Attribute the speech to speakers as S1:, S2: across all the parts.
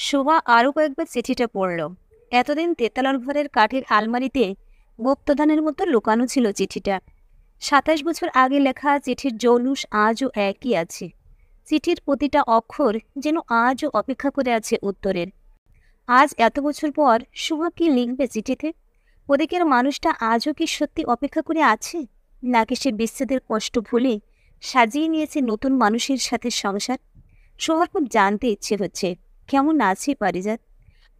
S1: শোভা আরও কয়েকবার চিঠিটা পড়ল। এতদিন তেতলার ঘরের কাঠের আলমারিতে গুপ্তধনের মতো লুকানো ছিল চিঠিটা। ২৭ বছর আগে লেখা চিঠির জৌলুস আজও একই আছে। চিঠির প্রতিটা অক্ষর যেন আজও অপেক্ষা করে আছে উত্তরের। আজ এত বছর পর শোভা কি লিখবে চিঠিতে? ওদিকের মানুষটা আজও কি সত্যি অপেক্ষা করে আছে, নাকি সে বিচ্ছেদের কষ্ট ভুলে সাজিয়ে নিয়েছে নতুন মানুষের সাথে সংসার? শোভার খুব জানতে ইচ্ছে হচ্ছে, কেমন আছে পারিজাত?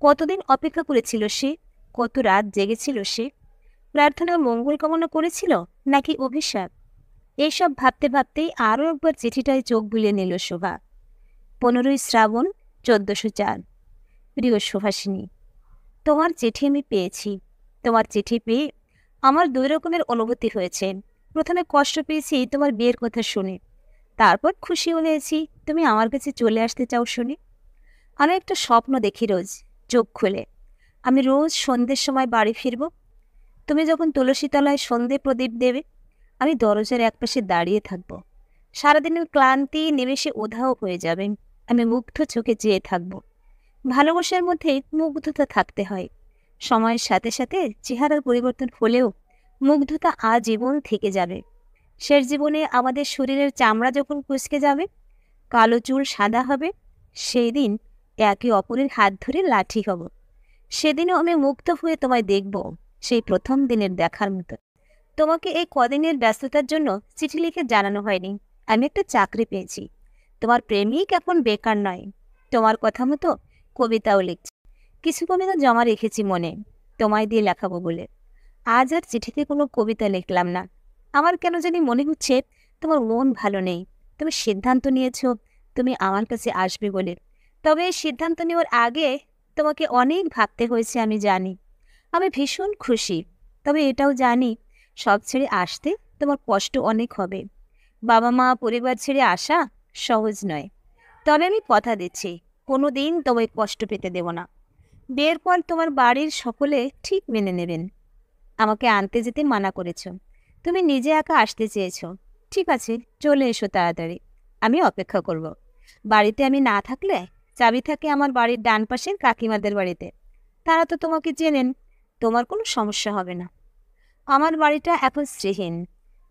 S1: কতদিন অপেক্ষা করেছিল সে? কত রাত জেগেছিল সে? প্রার্থনা মঙ্গল কামনা করেছিল, নাকি অভিশাপ? এইসব ভাবতে ভাবতেই আরও একবার চিঠিটায় চোখ বুলিয়ে নিল শোভা। 15ই শ্রাবণ, 1404। প্রিয় সুহাসিনী, তোমার চিঠি আমি পেয়েছি। তোমার চিঠি পেয়ে আমার দুই রকমের অনুভূতি হয়েছে। প্রথমে কষ্ট পেয়েছি তোমার বিয়ের কথা শুনে, তারপর খুশি হয়েছি তুমি আমার কাছে চলে আসতে চাও শুনে। আমি একটা স্বপ্ন দেখি রোজ চোখ খুলে। আমি রোজ সন্ধ্যের সময় বাড়ি ফিরব। তুমি যখন তুলসীতলায় সন্ধে প্রদীপ দেবে, আমি দরজার একপাশে দাঁড়িয়ে থাকব। সারাদিনের ক্লান্তি নিমেষে উধাও হয়ে যাবে। আমি মুগ্ধ চোখে চেয়ে থাকব। ভালোবাসার মধ্যে মুগ্ধতা থাকতে হয়। সময়ের সাথে সাথে চেহারার পরিবর্তন হলেও মুগ্ধতা আজীবন থেকে যাবে। শেষ জীবনে আমাদের শরীরের চামড়া যখন কুঁচকে যাবে, কালো চুল সাদা হবে, সেই দিন একে অপরের হাত ধরে লাঠি হব। সেদিনও আমি মুগ্ধ হয়ে তোমায় দেখব, সেই প্রথম দিনের দেখার মতো। তোমাকে এই কদিনের ব্যস্ততার জন্য চিঠি লিখে জানানো হয়নি আমি একটা চাকরি পেয়েছি। তোমার প্রেমিক এখন বেকার নয়। তোমার কথা মতো কবিতাও লিখছি। কিছু কবিতা জমা রেখেছি মনে, তোমায় দিয়ে লেখাবো বলে। আজ আর চিঠিতে কোনো কবিতা লিখলাম না। আমার কেন জানি মনে হচ্ছে তোমার মন ভালো নেই। তুমি সিদ্ধান্ত নিয়েছ তুমি আমার কাছে আসবে বলে। তবে এই সিদ্ধান্ত নেওয়ার আগে তোমাকে অনেক ভাবতে হয়েছে আমি জানি। আমি ভীষণ খুশি, তবে এটাও জানি সব ছেড়ে আসতে তোমার কষ্ট অনেক হবে। বাবা মা পরিবার ছেড়ে আসা সহজ নয়। তবে আমি কথা দিচ্ছি কোনো দিন তোমায় কষ্ট পেতে দেব না। বিয়ের পর তোমার বাড়ির সকলে ঠিক মেনে নেবেন। আমাকে আনতে যেতে মানা করেছ, তুমি নিজে একা আসতে চেয়েছ। ঠিক আছে, চলে এসো তাড়াতাড়ি, আমি অপেক্ষা করব। বাড়িতে আমি না থাকলে চাবি থাকে আমার বাড়ির ডান পাশের কাকিমাদের বাড়িতে। তারা তো তোমাকে চেনেন, তোমার কোনো সমস্যা হবে না। আমার বাড়িটা এখন শ্রীহীন।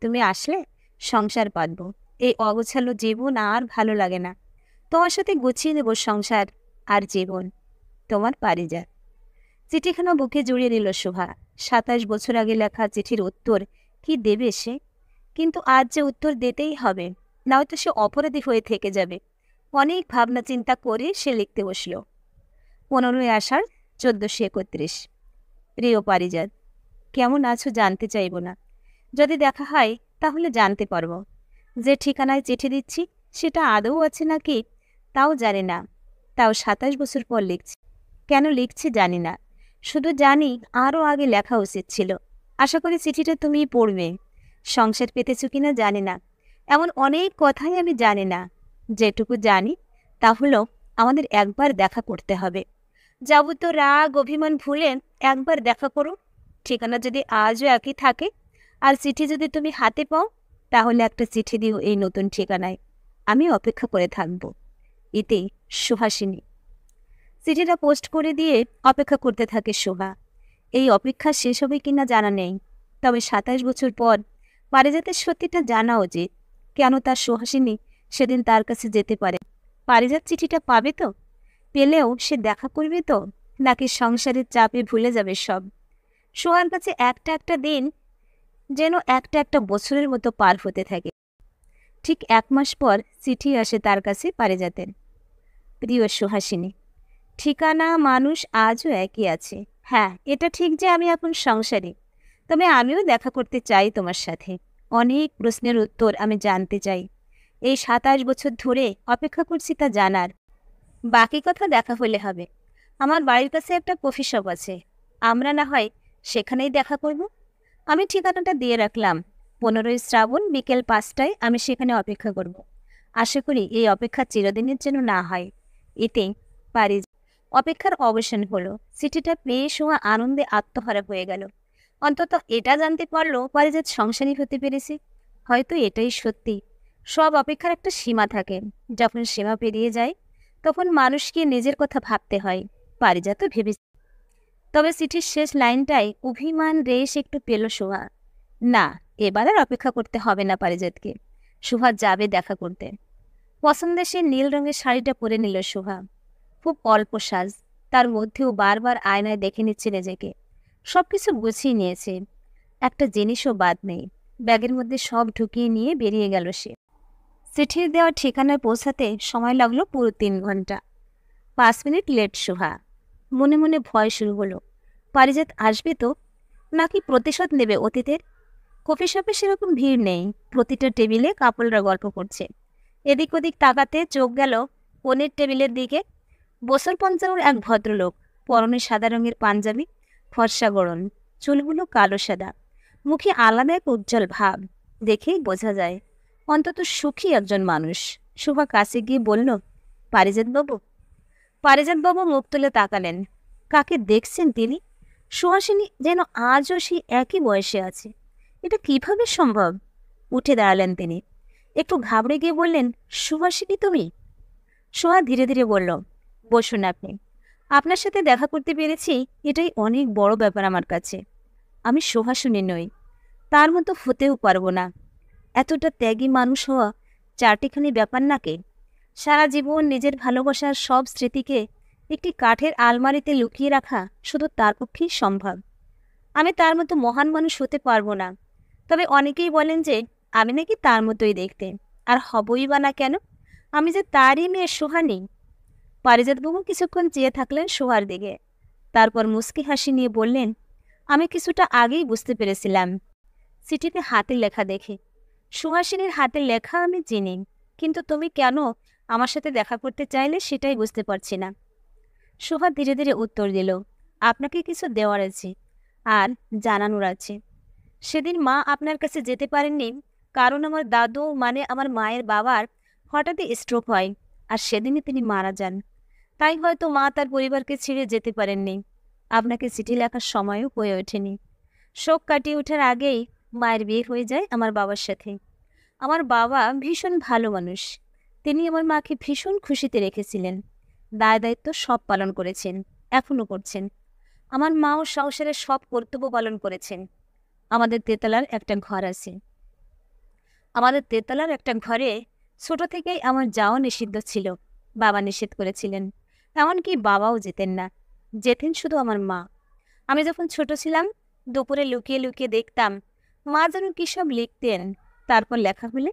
S1: তুমি আসলে সংসার বাঁধব। এই অগোছালো জীবন আর ভালো লাগে না। তোমার সাথে গুছিয়ে নেব সংসার আর জীবন। তোমার পারিজাত। চিঠিখানা বুকে জড়িয়ে নিল শোভা। 27 বছর আগে লেখা চিঠির উত্তর কি দেবে সে? কিন্তু আজ যে উত্তর দিতেই হবে, নয়তো সে অপরাধী হয়ে থেকে যাবে। অনেক ভাবনা চিন্তা করে সে লিখতে বসল। 15ই আষাঢ়, 1431। প্রিয় পারিজাত, কেমন আছো জানতে চাইব না। যদি দেখা হয় তাহলে জানতে পারবো। যে ঠিকানায় চিঠি দিচ্ছি সেটা আদৌ আছে নাকি তাও জানি না। তাও 27 বছর পর লিখছি। কেন লিখছি জানি না, শুধু জানি আরও আগে লেখা উচিত ছিল। আশা করি চিঠিটা তুমি পড়বে। সংসার পেতেছ কিনা জানি না, এমন অনেক কথাই আমি জানি না। যেটুকু জানি তা হলো আমাদের একবার দেখা করতে হবে। যাবতীয় রাগ অভিমান ভুলে একবার দেখা করো। ঠিকানা যদি আজও একই থাকে আর চিঠি যদি তুমি হাতে পাও, তাহলে একটা চিঠি দিও এই নতুন ঠিকানায়। আমি অপেক্ষা করে থাকব। এতে সুহাসিনী। চিঠিটা পোস্ট করে দিয়ে অপেক্ষা করতে থাকে শোভা। এই অপেক্ষা শেষ হবে কিনা জানা নেই, তবে 27 বছর পর পারিজাতের সত্যিটা জানা উচিত। কেন তার সুহাসিনী সেদিন তার কাছে যেতে পারে? পারিজাত চিঠিটা পাবে তো? পেলেও সে দেখা করবে তো, নাকি সংসারের চাপে ভুলে যাবে সব? সোহার কাছে একটা একটা দিন যেন একটা একটা বছরের মতো পার হতে থাকে। ঠিক 1 মাস পর চিঠি আসে তার কাছে পারিজাতের। প্রিয় সুহাসিনী, ঠিকানা মানুষ আজও একই আছে। হ্যাঁ, এটা ঠিক যে আমি এখন সংসারী, তবে আমিও দেখা করতে চাই তোমার সাথে। অনেক প্রশ্নের উত্তর আমি জানতে চাই। এই 27 বছর ধরে অপেক্ষা করছি তা জানার। বাকি কথা দেখা হলে হবে। আমার বাড়ির কাছে একটা কফি শপ আছে, আমরা না হয় সেখানেই দেখা করব। আমি ঠিকানাটা দিয়ে রাখলাম। 15ই শ্রাবণ বিকেল 5টায় আমি সেখানে অপেক্ষা করব। আশা করি এই অপেক্ষা চিরদিনের জন্য না হয়। এতে পারি। অপেক্ষার অবসান হলো। চিঠিটা পেয়ে সোয়া আনন্দে আত্মহারা হয়ে গেল। অন্তত এটা জানতে পারলো পারিজাত সংসারী হতে পেরেছে। হয়তো এটাই সত্যি, সব অপেক্ষার একটা সীমা থাকে। যখন সীমা পেরিয়ে যায় তখন মানুষকে নিজের কথা ভাবতে হয়। পারিজাতও ভেবে, তবে চিঠির শেষ লাইনটাই অভিমান রেশ একটু পেল সোহা। না, এবার আর অপেক্ষা করতে হবে না পারিজাতকে। সোহা যাবে দেখা করতে। পছন্দের সে নীল রঙের শাড়িটা পরে নিল সোহা। খুব অল্প সাজ, তার মধ্যেও বারবার আয়নায় দেখে নিচ্ছে নিজেকে। সবকিছু গুছিয়ে নিয়েছে, একটা জিনিসও বাদ নেই। ব্যাগের মধ্যে সব ঢুকিয়ে নিয়ে বেরিয়ে গেল সে। চিঠির দেওয়া ঠিকানায় পৌঁছাতে সময় লাগলো পুরো 3 ঘন্টা। 5 মিনিট লেট সোহা। মনে মনে ভয় শুরু হলো, পারিজাত আসবে তো, নাকি প্রতিশোধ নেবে অতীতের। কফি শপে সেরকম ভিড় নেই, প্রতিটা টেবিলে কাপড়রা গল্প করছে। এদিক ওদিক তাকাতে চোখ গেল কোণের টেবিলের দিকে। বছর 55 এক ভদ্রলোক, পরনে সাদা রঙের পাঞ্জাবি, ফর্সা গড়ন, চুলগুলো কালো সাদা, মুখে আলাদা এক উজ্জ্বল ভাব। দেখেই বোঝা যায় অন্তত সুখী একজন মানুষ। শোভা কাছে গিয়ে বলল, পারিজাত বাবু। পারিজাত বাবু মুখ তুলে তাকালেন। কাকে দেখছেন তিনি? সুহাসিনী যেন আজও সেই একই বয়সে আছে। এটা কিভাবে সম্ভব? উঠে দাঁড়ালেন তিনি। একটু ঘাবড়ে গিয়ে বললেন, সুহাসিনী তুমি? সোহা ধীরে ধীরে বলল, বসুন আপনি। আপনার সাথে দেখা করতে পেরেছি, এটাই অনেক বড় ব্যাপার আমার কাছে। আমি সুহাসিনী নই, তার মতো হতেও পারবো না। এতটা ত্যাগী মানুষ হওয়া চারটিখানি ব্যাপার নাকি? সারা জীবন নিজের ভালোবাসার সব স্মৃতিকে একটি কাঠের আলমারিতে লুকিয়ে রাখা শুধু তার পক্ষেই সম্ভব। আমি তার মতো মহান মানুষ হতে পারবো না। তবে অনেকেই বলেন যে আমি নাকি তার মতোই দেখতে, আর হবই বা না কেন? আমি যে তারই মেয়ে সোহানি। পারিজাতবাবু কিছুক্ষণ চেয়ে থাকলেন সোহার দিকে, তারপর মুচকি হাসি নিয়ে বললেন, আমি কিছুটা আগেই বুঝতে পেরেছিলাম। চিঠিতে হাতের লেখা দেখে। সুহাসিনীর হাতের লেখা আমি চিনি, কিন্তু তুমি কেন আমার সাথে দেখা করতে চাইলে সেটাই বুঝতে পারছি না। সোহা ধীরে ধীরে উত্তর দিল, আপনাকে কিছু দেওয়ার আছে, আর জানানোর আছে। সেদিন মা আপনার কাছে যেতে পারেননি, কারণ আমার দাদু মানে আমার মায়ের বাবার হঠাৎই স্ট্রোক হয়, আর সেদিনই তিনি মারা যান। তাই হয়তো মা তার পরিবারকে ছেড়ে যেতে পারেননি। আপনাকে চিঠি লেখার সময়ও হয়ে ওঠেনি। শোক কাটিয়ে ওঠার আগেই মায়ের বিয়ে হয়ে যায় আমার বাবার সাথে। আমার বাবা ভীষণ ভালো মানুষ, তিনি আমার মাকে ভীষণ খুশিতে রেখেছিলেন। দায় দায়িত্ব সব পালন করেছেন, এখনো করছেন। আমার মাও সংসারের সব কর্তব্য পালন করেছেন। আমাদের তেতলার একটা ঘর আছে। আমাদের তেতলার একটা ঘরে ছোট থেকেই আমার যাওয়া নিষিদ্ধ ছিল। বাবা নিষেধ করেছিলেন, এমনকি বাবাও যেতেন না, যেতেন শুধু আমার মা। আমি যখন ছোট ছিলাম, দুপুরে লুকিয়ে লুকিয়ে দেখতাম মা যেন কী সব লিখতেন। তারপর লেখা হলে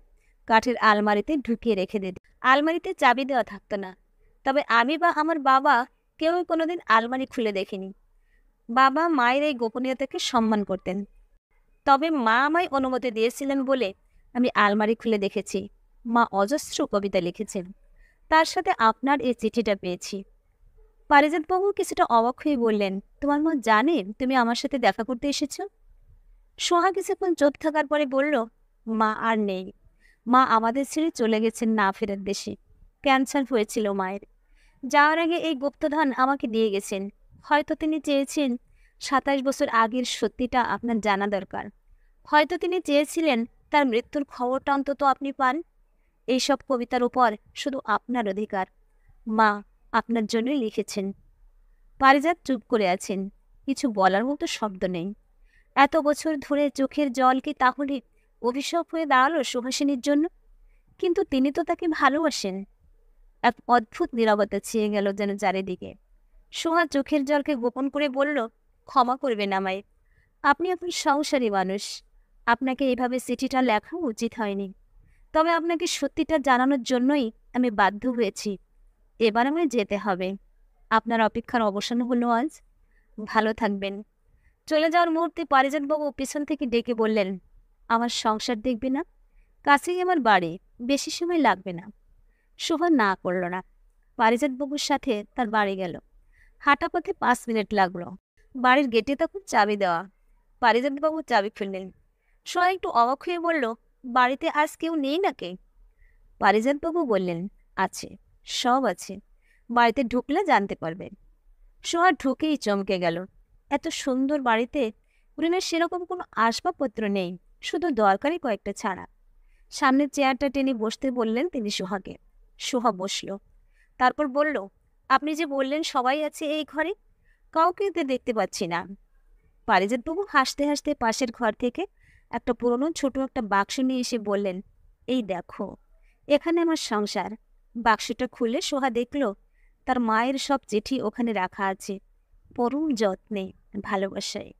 S1: কাঠের আলমারিতে ঢুকিয়ে রেখে দিতেন। আলমারিতে চাবি দেওয়া থাকতো না, তবে আমি বা আমার বাবা কেউই কোনোদিন আলমারি খুলে দেখিনি। বাবা মায়ের এই গোপনীয়তাকে সম্মান করতেন। তবে মা আমায় অনুমতি দিয়েছিলেন বলে আমি আলমারি খুলে দেখেছি। মা অজস্র কবিতা লিখেছেন, তার সাথে আপনার এই চিঠিটা পেয়েছি। পারিজাতবাবু কিছুটা অবাক হয়ে বললেন, তোমার মা জানে তুমি আমার সাথে দেখা করতে এসেছ? সোহা কিছুক্ষণ চুপ থাকার পরে বলল, মা আর নেই। মা আমাদের ছেড়ে চলে গেছেন না ফেরার দেশে। ক্যান্সার হয়েছিল মায়ের। যাওয়ার আগে এই গুপ্তধন আমাকে দিয়ে গেছেন। হয়তো তিনি চেয়েছেন 27 বছর আগের সত্যিটা আপনার জানা দরকার। হয়তো তিনি চেয়েছিলেন তার মৃত্যুর খবরটা অন্তত আপনি পান। এইসব কবিতার উপর শুধু আপনার অধিকার। মা আপনার জন্যই লিখেছেন। পারিজাত চুপ করে আছেন, কিছু বলার মতো শব্দ নেই। এত বছর ধরে চোখের জল কি তাহলে অভিশাপ হয়ে দাঁড়ালো সুহাসিনীর জন্য? কিন্তু তিনি তো তাকে ভালোবাসেন। এক অদ্ভুত নীরবতা ছেয়ে গেল যেন চারিদিকে। সোহা চোখের জলকে গোপন করে বলল, ক্ষমা করবেন আমায়। আপনি এখন সংসারী মানুষ, আপনাকে এইভাবে চিঠিটা লেখা উচিত হয়নি। তবে আপনাকে সত্যিটা জানানোর জন্যই আমি বাধ্য হয়েছি। এবার আমায় যেতে হবে। আপনার অপেক্ষার অবসান হলো আজ। ভালো থাকবেন। চলে যাওয়ার মুহূর্তে পারিজাতবাবু পিছন থেকে ডেকে বললেন, আমার সংসার দেখবে না? কাছেই আমার বাড়ি, বেশি সময় লাগবে না। শোভা না করল না। পারিজাতবাবুর সাথে তার বাড়ি গেল। হাঁটা পথে 5 মিনিট লাগলো। বাড়ির গেটে তখন চাবি দেওয়া। পারিজাতবাবু চাবি খুললেন। সোহা একটু অবাক হয়ে বলল, বাড়িতে আজ কেউ নেই নাকি? পারিজাতবাবু বললেন, আছে, সব আছে। বাড়িতে ঢুকলে জানতে পারবেন। সোহা ঢুকেই চমকে গেল। এত সুন্দর বাড়িতে রুমের সেরকম কোনো আসবাবপত্র নেই, শুধু দরকারি কয়েকটা ছাড়া। সামনের চেয়ারটা টেনে বসতে বললেন তিনি সোহাকে। সোহা বসল। তারপর বলল, আপনি যে বললেন সবাই আছে এই ঘরে, কাউকে তো দেখতে পাচ্ছি না। পারিজাতবাবু হাসতে হাসতে পাশের ঘর থেকে একটা পুরনো ছোট একটা বাক্স নিয়ে এসে বললেন, এই দেখো, এখানে আমার সংসার। বাক্সটা খুলে সোহা দেখল তার মায়ের সব চিঠি ওখানে রাখা আছে, পরম যত্নে, ভালোবাসায়।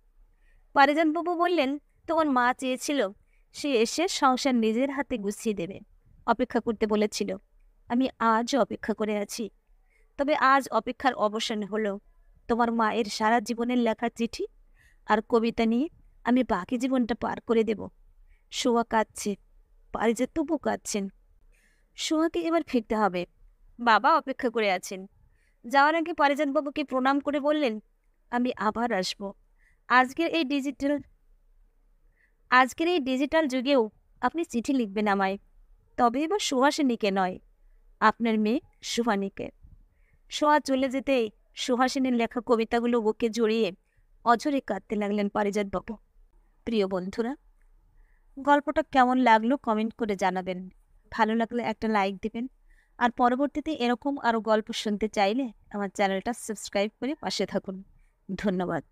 S1: পারিজাতবাবু বললেন, তোমার মা চেয়েছিল সে এসে সংসার নিজের হাতে গুছিয়ে দেবে, অপেক্ষা করতে বলেছিল। আমি আজও অপেক্ষা করে আছি। তবে আজ অপেক্ষার অবসান হলো। তোমার মায়ের সারা জীবনের লেখা চিঠি আর কবিতা নিয়ে আমি বাকি জীবনটা পার করে দেব। সোয়া কাঁদছে, পারিজাতবাবু কাঁদছেন। সোয়াকে এবার ফিরতে হবে, বাবা অপেক্ষা করে আছেন। যাওয়ার আগে পারিজাতবাবুকে প্রণাম করে বললেন, আমি আবার আসব। আজকের এই ডিজিটাল যুগেও আপনি চিঠি লিখবেন আমায়, তবে এবার সুহাসিনীকে নয়, আপনার মেয়ে সুহানীকে। সোয়া চলে যেতেই সুহাসিনীর লেখা কবিতাগুলো বুকে জড়িয়ে অঝরে কাঁদতে লাগলেন পারিজাতবাবু। প্রিয় বন্ধুরা, গল্পটা কেমন লাগলো কমেন্ট করে জানাবেন। ভালো লাগলে একটা লাইক দিবেন। আর পরবর্তীতে এরকম আরও গল্প শুনতে চাইলে আমার চ্যানেলটা সাবস্ক্রাইব করে পাশে থাকুন। ধন্যবাদ।